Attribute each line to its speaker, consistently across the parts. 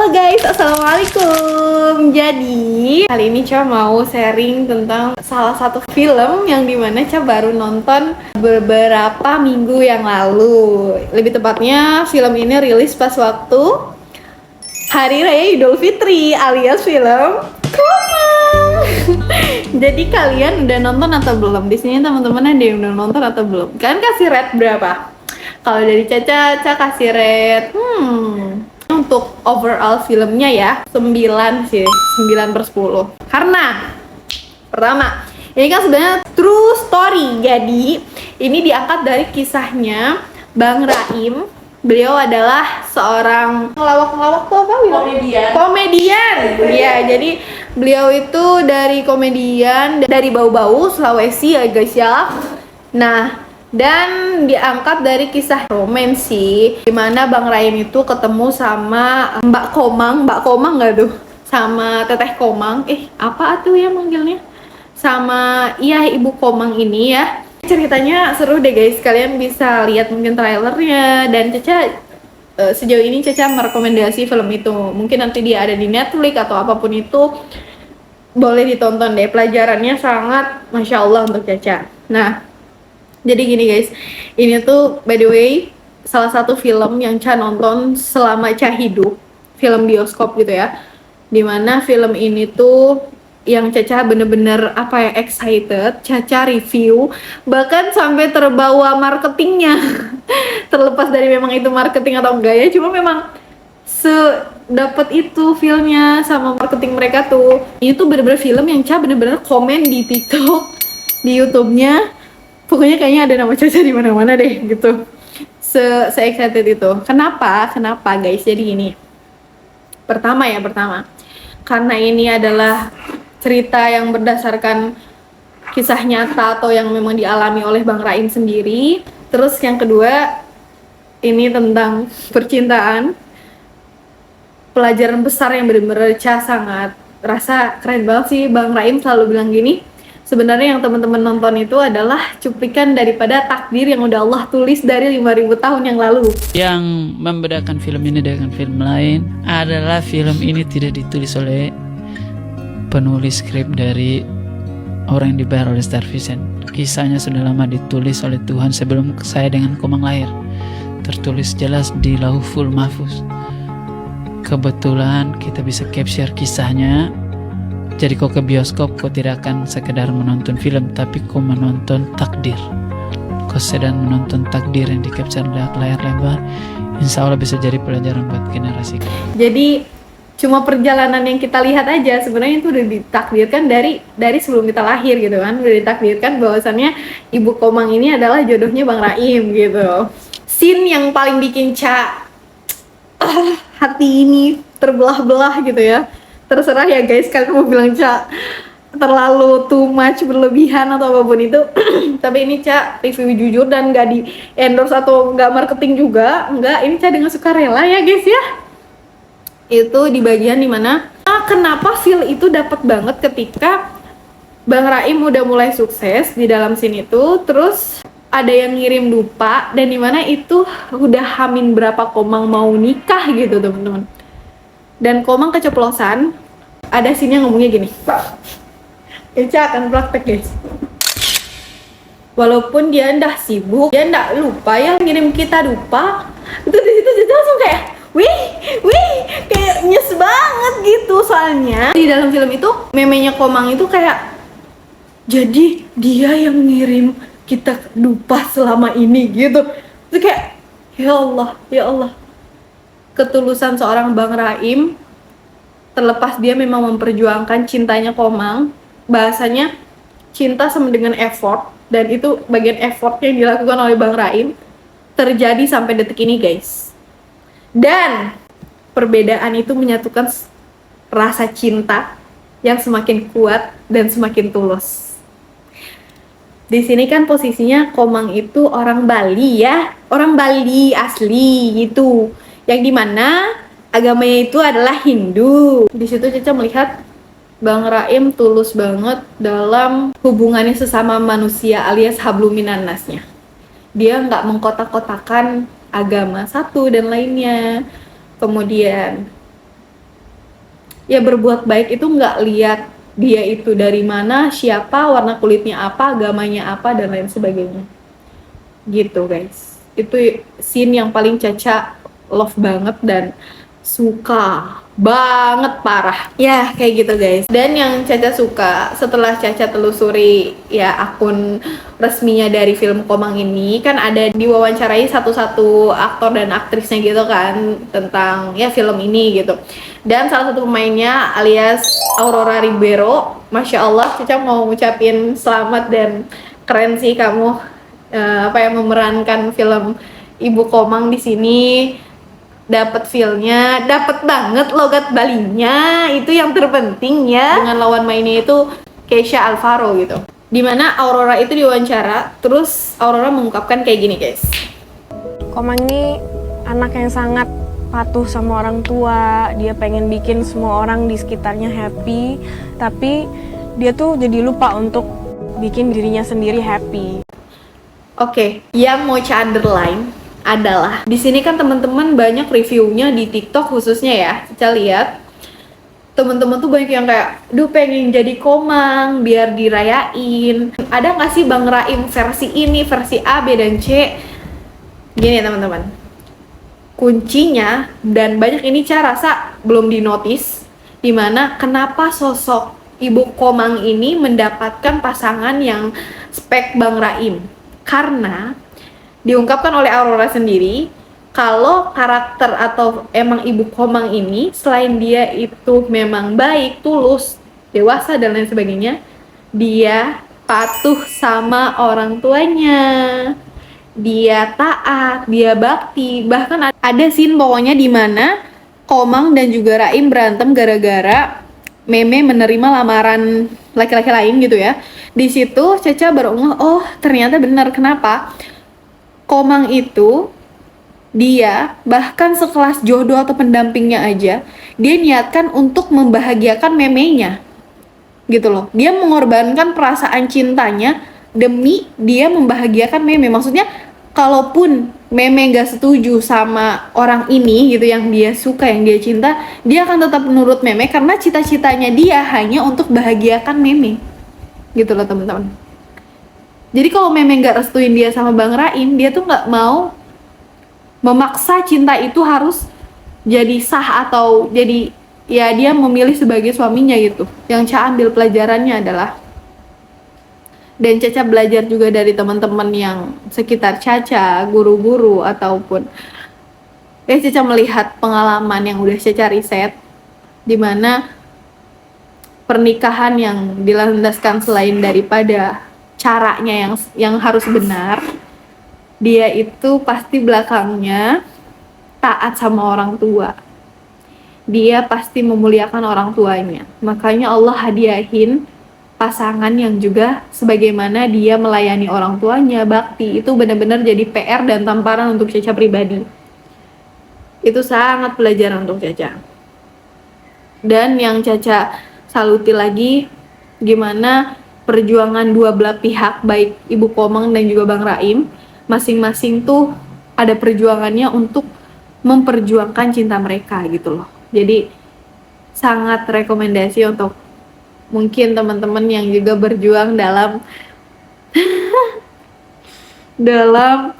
Speaker 1: Halo guys, assalamualaikum. Jadi kali ini Ca mau sharing tentang salah satu film yang dimana Ca baru nonton beberapa minggu yang lalu. Lebih tepatnya film ini rilis pas waktu Hari Raya Idul Fitri alias film Komang. Jadi kalian udah nonton atau belum? Di sini teman-teman ada yang udah nonton atau belum? Kalian kasih rate berapa? Kalau dari Caca kasih rate untuk overall filmnya ya 9 sih, 9/10. Karena pertama, ini kan sebenarnya true story. Jadi ini diangkat dari kisahnya Bang Raim. Beliau adalah seorang ngelawak tuh apa? Komedian. Iya, jadi beliau itu dari komedian dari Bau-Bau, Sulawesi ya guys ya. Nah, dan diangkat dari kisah romansi dimana Bang Raim itu ketemu sama Mbak Komang nggak tuh? Sama Teteh Komang, apa tuh ya manggilnya? Sama Ibu Komang ini ya. Ceritanya seru deh guys, kalian bisa lihat mungkin trailernya. Dan Caca sejauh ini Caca merekomendasi film itu. Mungkin nanti dia ada di Netflix atau apapun itu, boleh ditonton deh. Pelajarannya sangat Masya Allah untuk Caca. Nah, jadi gini guys, ini tuh by the way salah satu film yang Ca nonton selama Ca hidup, film bioskop gitu ya. Dimana film ini tuh yang Caca bener-bener excited, Caca review, bahkan sampai terbawa marketingnya. Terlepas dari memang itu marketing atau enggak ya, cuma memang sedapat itu filmnya sama marketing mereka tuh. Ini tuh bener-bener film yang Ca bener-bener komen di TikTok, di YouTube-nya. Pokoknya kayaknya ada nama Caca di mana-mana deh gitu. Se-excited itu. Kenapa guys? Jadi gini. Pertama, karena ini adalah cerita yang berdasarkan kisah nyata atau yang memang dialami oleh Bang Raim sendiri. Terus yang kedua, ini tentang percintaan. Pelajaran besar yang benar-benar Ca sangat rasa keren banget sih. Bang Raim selalu bilang gini, sebenarnya yang teman-teman nonton itu adalah cuplikan daripada takdir yang udah Allah tulis dari 5.000 tahun yang lalu.
Speaker 2: Yang membedakan film ini dengan film lain adalah film ini tidak ditulis oleh penulis skrip dari orang yang dibayar oleh Star Vision. Kisahnya sudah lama ditulis oleh Tuhan sebelum saya dengan Komang lahir. Tertulis jelas di Lauhul Mahfuz. Kebetulan kita bisa capture kisahnya. Jadi kau ke bioskop, kau tidak akan sekedar menonton film, tapi kau menonton takdir. Kau sedang menonton takdir yang di-capture di layar lebar. Insya Allah bisa jadi pelajaran buat generasi.
Speaker 1: Jadi cuma perjalanan yang kita lihat aja, sebenarnya itu udah ditakdirkan dari sebelum kita lahir gitu kan. Udah ditakdirkan bahwasannya Ibu Komang ini adalah jodohnya Bang Raim gitu. Scene yang paling bikin Ca hati ini terbelah-belah gitu ya. Terserah ya guys, kalian mau bilang Ca terlalu too much, berlebihan atau apapun itu. Tapi ini Ca review jujur dan gak di endorse atau gak marketing juga. Enggak, ini Ca dengan sukarela ya guys ya. Itu di bagian dimana kenapa feel itu dapat banget ketika Bang Raim udah mulai sukses di dalam scene itu. Terus ada yang ngirim dupa, dan dimana itu udah hamin berapa Komang mau nikah gitu teman-teman. Dan Komang keceplosan, ada scene yang ngomongnya gini, Ica akan praktek guys. Walaupun dia ndak sibuk, dia ndak lupa ya ngirim kita dupa. Itu di situ Ica langsung kayak, wih, kayak nyes banget gitu. Soalnya di dalam film itu memenya Komang itu kayak, jadi dia yang ngirim kita dupa selama ini gitu. Itu kayak, ya Allah. Ketulusan seorang Bang Raim, terlepas dia memang memperjuangkan cintanya Komang, bahasanya cinta sama dengan effort, dan itu bagian effort yang dilakukan oleh Bang Raim terjadi sampai detik ini guys. Dan perbedaan itu menyatukan rasa cinta yang semakin kuat dan semakin tulus. Di sini kan posisinya Komang itu orang Bali ya, orang Bali asli gitu, yang dimana agamanya itu adalah Hindu. Di situ Caca melihat Bang Raim tulus banget dalam hubungannya sesama manusia alias habluminannasnya. Dia nggak mengkotak-kotakan agama satu dan lainnya. Kemudian ya berbuat baik itu nggak lihat dia itu dari mana, siapa, warna kulitnya apa, agamanya apa, dan lain sebagainya. Gitu guys. Itu scene yang paling Caca love banget dan suka banget parah. Ya kayak gitu guys. Dan yang Caca suka setelah Caca telusuri ya akun resminya dari film Komang ini, kan ada diwawancarai satu-satu aktor dan aktrisnya gitu kan tentang ya film ini gitu. Dan salah satu pemainnya alias Aurora Ribeiro, Masya Allah Caca mau ngucapin selamat dan keren sih kamu memerankan film Ibu Komang di sini. Dapat feel-nya, dapat banget logat Balinya, itu yang terpenting ya. Dengan lawan mainnya itu Keisha Alvaro gitu. Dimana Aurora itu diwawancara, terus Aurora mengungkapkan kayak gini guys.
Speaker 3: Komang ini anak yang sangat patuh sama orang tua, dia pengen bikin semua orang di sekitarnya happy, tapi dia tuh jadi lupa untuk bikin dirinya sendiri happy.
Speaker 1: Oke, yang mau Ca underline adalah di sini kan teman-teman banyak reviewnya di TikTok khususnya ya. Kita lihat teman-teman tuh banyak yang kayak, duh pengen jadi Komang biar dirayain. Ada nggak sih Bang Raim versi ini, versi A, B, dan C? Gini ya teman-teman, kuncinya dan banyak ini Ca rasa belum dinotis, dimana kenapa sosok Ibu Komang ini mendapatkan pasangan yang spek Bang Raim. Karena diungkapkan oleh Aurora sendiri kalau karakter atau emang Ibu Komang ini selain dia itu memang baik, tulus, dewasa dan lain sebagainya, dia patuh sama orang tuanya, dia taat, dia bakti. Bahkan ada scene pokoknya di mana Komang dan juga Raim berantem gara-gara Meme menerima lamaran laki-laki lain gitu ya. Di situ Caca baru ngeh, oh ternyata benar. Kenapa? Komang itu dia bahkan sekelas jodoh atau pendampingnya aja dia niatkan untuk membahagiakan memenya gitu loh. Dia mengorbankan perasaan cintanya demi dia membahagiakan meme. Maksudnya kalaupun meme gak setuju sama orang ini gitu yang dia suka, yang dia cinta, dia akan tetap menurut meme karena cita-citanya dia hanya untuk bahagiakan meme gitu loh teman-teman. Jadi kalau Meme nggak restuin dia sama Bang Raim, dia tuh nggak mau memaksa cinta itu harus jadi sah atau jadi ya dia memilih sebagai suaminya gitu. Yang Ca ambil pelajarannya adalah, dan Caca belajar juga dari teman-teman yang sekitar Caca, guru-guru ataupun Caca melihat pengalaman yang udah Caca riset, dimana pernikahan yang dilandaskan selain daripada caranya yang harus benar, dia itu pasti belakangnya taat sama orang tua. Dia pasti memuliakan orang tuanya. Makanya Allah hadiahin pasangan yang juga sebagaimana dia melayani orang tuanya, bakti. Itu benar-benar jadi PR dan tamparan untuk Caca pribadi. Itu sangat pelajaran untuk Caca. Dan yang Caca saluti lagi, gimana perjuangan dua belah pihak, baik Ibu Komang dan juga Bang Raim, masing-masing tuh ada perjuangannya untuk memperjuangkan cinta mereka gitu loh. Jadi sangat rekomendasi untuk mungkin teman-teman yang juga berjuang dalam dalam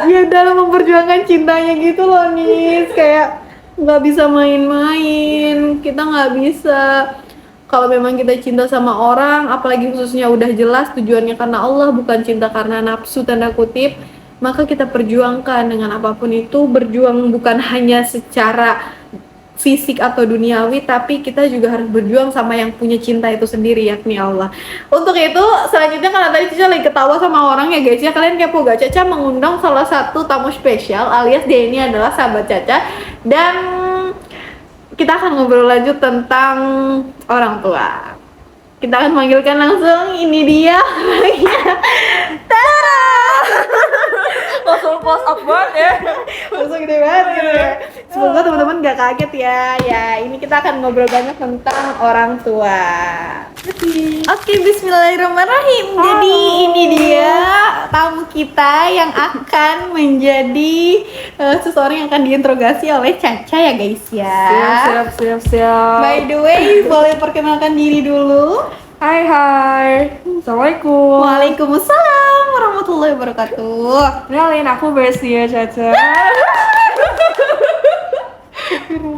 Speaker 1: ya dalam memperjuangkan cintanya gitu loh nih, kayak nggak bisa main-main. Kita nggak bisa, kalau memang kita cinta sama orang, apalagi khususnya udah jelas tujuannya karena Allah, bukan cinta karena nafsu tanda kutip, maka kita perjuangkan dengan apapun itu. Berjuang bukan hanya secara fisik atau duniawi, tapi kita juga harus berjuang sama yang punya cinta itu sendiri, yakni Allah. Untuk itu selanjutnya, karena tadi Caca lagi ketawa sama orang ya guys ya, kalian kepo gak? Caca mengundang salah satu tamu spesial, alias dia ini adalah sahabat Caca, dan kita akan ngobrol lanjut tentang orang tua. Kita akan manggilkan langsung, ini dia. Tara!
Speaker 3: Langsung close up banget ya.
Speaker 1: Langsung gede banget gitu ya. Semoga teman-teman gak kaget ya. Ya, ini kita akan ngobrol banyak tentang orang tua. Oke, bismillahirrahmanirrahim. Jadi ini dia tamu kita yang akan menjadi seseorang yang akan diinterogasi oleh Caca ya guys ya.
Speaker 3: Siap.
Speaker 1: By the way, boleh perkenalkan diri dulu.
Speaker 3: Hai. Assalamualaikum.
Speaker 1: Waalaikumsalam warahmatullahi wabarakatuh.
Speaker 3: Kenalin, aku Bersia Caca.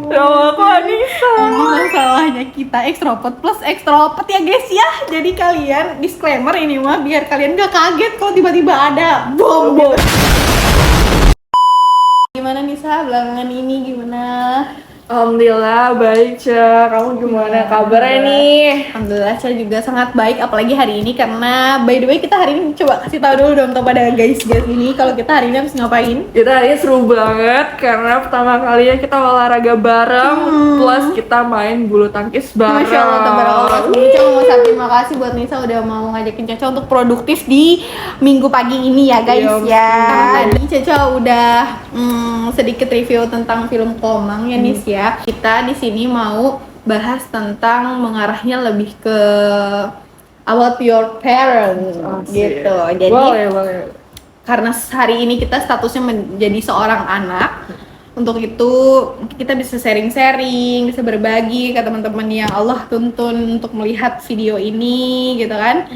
Speaker 3: Nama aku Anissa.
Speaker 1: Ini masalahnya kita ekstrovert plus ekstrovert ya guys ya. Jadi kalian disclaimer ini mah biar kalian gak kaget kalau tiba-tiba ada bom. Gimana Nisa belakangan ini gimana?
Speaker 3: Alhamdulillah baik, Ca. Kamu gimana kabarnya nih?
Speaker 1: Alhamdulillah saya juga sangat baik, apalagi hari ini karena by the way kita hari ini coba kasih tahu dulu dong kepada guys ini kalau kita hari ini harus ngapain.
Speaker 3: Kita hari ini seru banget karena pertama kalinya kita olahraga bareng plus kita main bulu tangkis bareng.
Speaker 1: Masya Allah, tabarakallah. Caca mau ngucapin makasih buat Nisa udah mau ngajakin Caca untuk produktif di minggu pagi ini ya guys ya. Tadi Caca udah sedikit review tentang film Komang ya Nis ya. Kita di sini mau bahas tentang mengarahnya lebih ke about your parents gitu. Jadi
Speaker 3: boleh.
Speaker 1: karena hari ini kita statusnya menjadi seorang anak, untuk itu kita bisa sharing-sharing, bisa berbagi ke teman-teman yang Allah tuntun untuk melihat video ini gitu kan.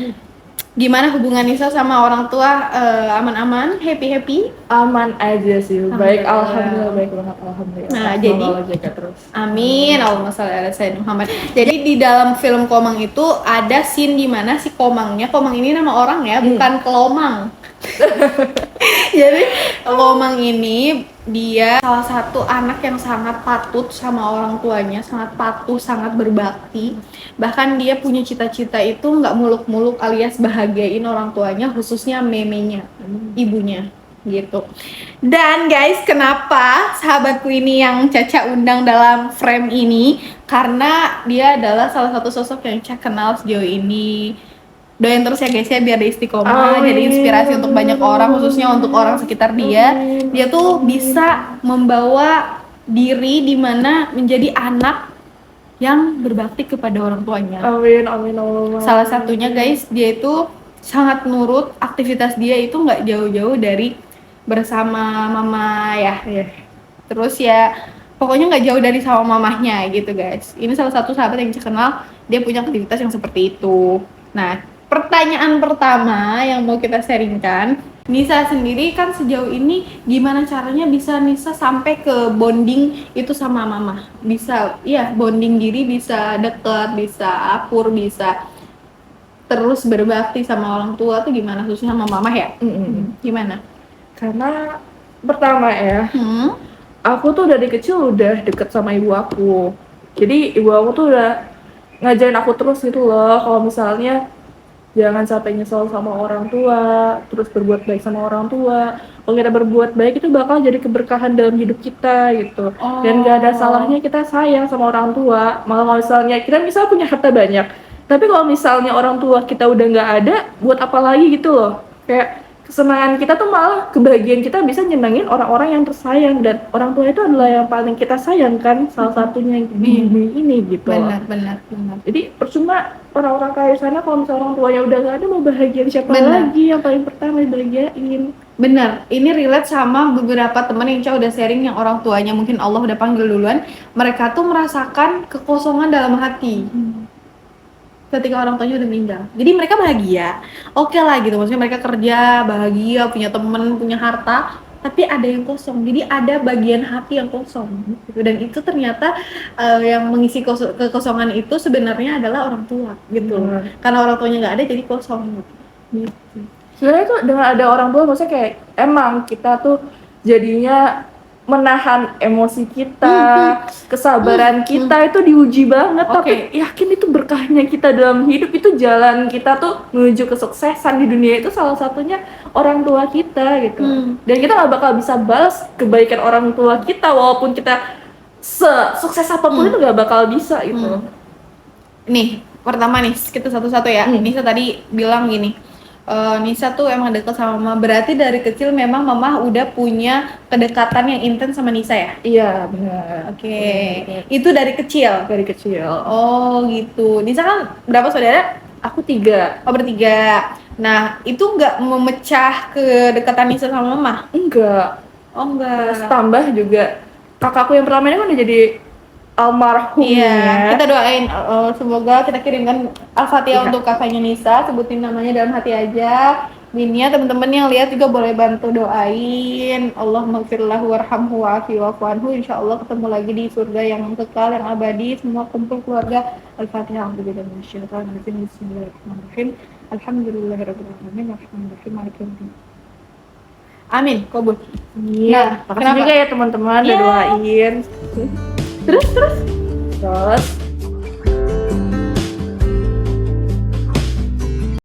Speaker 1: Gimana hubungan Nisa sama orang tua? Aman-aman, happy-happy?
Speaker 3: Aman aja sih. Baik,
Speaker 1: Alhamdulillah.
Speaker 3: baik banget, alhamdulillah.
Speaker 1: Nah,
Speaker 3: Semoga
Speaker 1: jadi
Speaker 3: Allah jaga terus.
Speaker 1: Amin, Allahumma sholli ala sayyidina Muhammad. Jadi di dalam film Komang itu ada scene di mana si Komang ini nama orang ya, bukan Kelomang. Jadi Komang ini dia salah satu anak yang sangat patut sama orang tuanya, sangat patuh, sangat berbakti. Bahkan dia punya cita-cita itu nggak muluk-muluk alias bahagiain orang tuanya, khususnya memenya, ibunya gitu. Dan guys, kenapa sahabatku ini yang Caca undang dalam frame ini? Karena dia adalah salah satu sosok yang Caca kenal sejauh ini. Doain terus ya guys ya biar dia istiqomah, jadi inspirasi untuk banyak orang, khususnya untuk orang sekitar dia. Dia tuh bisa membawa diri di mana menjadi anak yang berbakti kepada orang tuanya.
Speaker 3: Amin Allah.
Speaker 1: Salah satunya guys, dia itu sangat nurut, aktivitas dia itu nggak jauh-jauh dari bersama mama ya. Terus ya pokoknya nggak jauh dari sama mamahnya gitu guys. Ini salah satu sahabat yang saya kenal, dia punya aktivitas yang seperti itu. Nah, pertanyaan pertama yang mau kita sharingkan, Nisa sendiri kan sejauh ini gimana caranya bisa Nisa sampai ke bonding itu sama mama? Bisa bonding diri, bisa deket, bisa akur, bisa terus berbakti sama orang tua tuh gimana, khususnya sama mama ya? Gimana?
Speaker 3: Karena pertama ya, aku tuh dari kecil udah deket sama ibu aku. Jadi ibu aku tuh udah ngajarin aku terus gitu loh, kalau misalnya jangan sampai nyesel sama orang tua, terus berbuat baik sama orang tua. Kalau kita berbuat baik itu bakal jadi keberkahan dalam hidup kita gitu. Dan gak ada salahnya kita sayang sama orang tua. Malah kalau misalnya kita punya harta banyak, tapi kalau misalnya orang tua kita udah nggak ada, buat apa lagi gitu loh. Kayak kesenangan kita tuh malah kebahagiaan kita bisa nyenengin orang-orang yang tersayang, dan orang tua itu adalah yang paling kita sayang kan, salah satunya di dunia ini gitu.
Speaker 1: Benar.
Speaker 3: Jadi percuma orang-orang kaya sana kalau misalnya orang tuanya udah nggak ada, mau bahagiain siapa lagi? Yang paling pertama dibahagiain.
Speaker 1: Benar, ini relate sama beberapa teman yang udah sharing yang orang tuanya mungkin Allah udah panggil duluan, mereka tuh merasakan kekosongan dalam hati. Ketika orang tuanya udah meninggal, jadi mereka bahagia, oke lah gitu, maksudnya mereka kerja bahagia, punya temen, punya harta, tapi ada yang kosong, jadi ada bagian hati yang kosong gitu. Dan itu ternyata yang mengisi kekosongan itu sebenarnya adalah orang tua gitu, karena orang tuanya nggak ada jadi kosong gitu.
Speaker 3: Sebenarnya tuh dengan ada orang tua, maksudnya kayak emang kita tuh jadinya menahan emosi kita, kesabaran kita itu diuji banget. Tapi yakin itu berkahnya kita dalam hidup, itu jalan kita tuh menuju kesuksesan di dunia itu salah satunya orang tua kita gitu. Dan kita nggak bakal bisa balas kebaikan orang tua kita walaupun kita sukses apapun itu nggak bakal bisa gitu.
Speaker 1: Nih pertama nih kita satu-satu ya. Nisa tadi bilang gini, Nisa tuh emang deket sama mama. Berarti dari kecil memang mama udah punya kedekatan yang intens sama Nisa ya?
Speaker 4: Iya, benar.
Speaker 1: Oke. Itu dari kecil?
Speaker 4: Dari kecil.
Speaker 1: Oh gitu. Nisa kan berapa saudara?
Speaker 4: Aku 3.
Speaker 1: Oh bertiga. Nah itu nggak memecah kedekatan Nisa sama mama?
Speaker 4: Enggak.
Speaker 1: Oh enggak.
Speaker 4: Tambah juga kakakku yang pertama ini kan udah jadi almarhum
Speaker 1: Iya,
Speaker 4: ya.
Speaker 1: kita doain semoga kita kirimkan Al-Fatihah
Speaker 4: Iya.
Speaker 1: untuk kakaknya Nisa, sebutin namanya dalam hati aja. Minia teman-teman yang lihat juga boleh bantu doain. Allah maghfirlahu warhamhu wa'afi wa'fu anhu. Insyaallah ketemu lagi di surga yang kekal, yang abadi. Semua kumpul keluarga. Al-Fatihah. Bismillahirrahmanirrahim. Alhamdulillahirabbil alamin. Arrahmanirrahim. Maliki yaumiddin. Amin, kabul.
Speaker 4: Iya,
Speaker 1: Nah,
Speaker 4: makasih
Speaker 1: kenapa?
Speaker 4: juga ya teman-teman udah
Speaker 1: Iya.
Speaker 4: doain.
Speaker 1: Terus
Speaker 4: Terus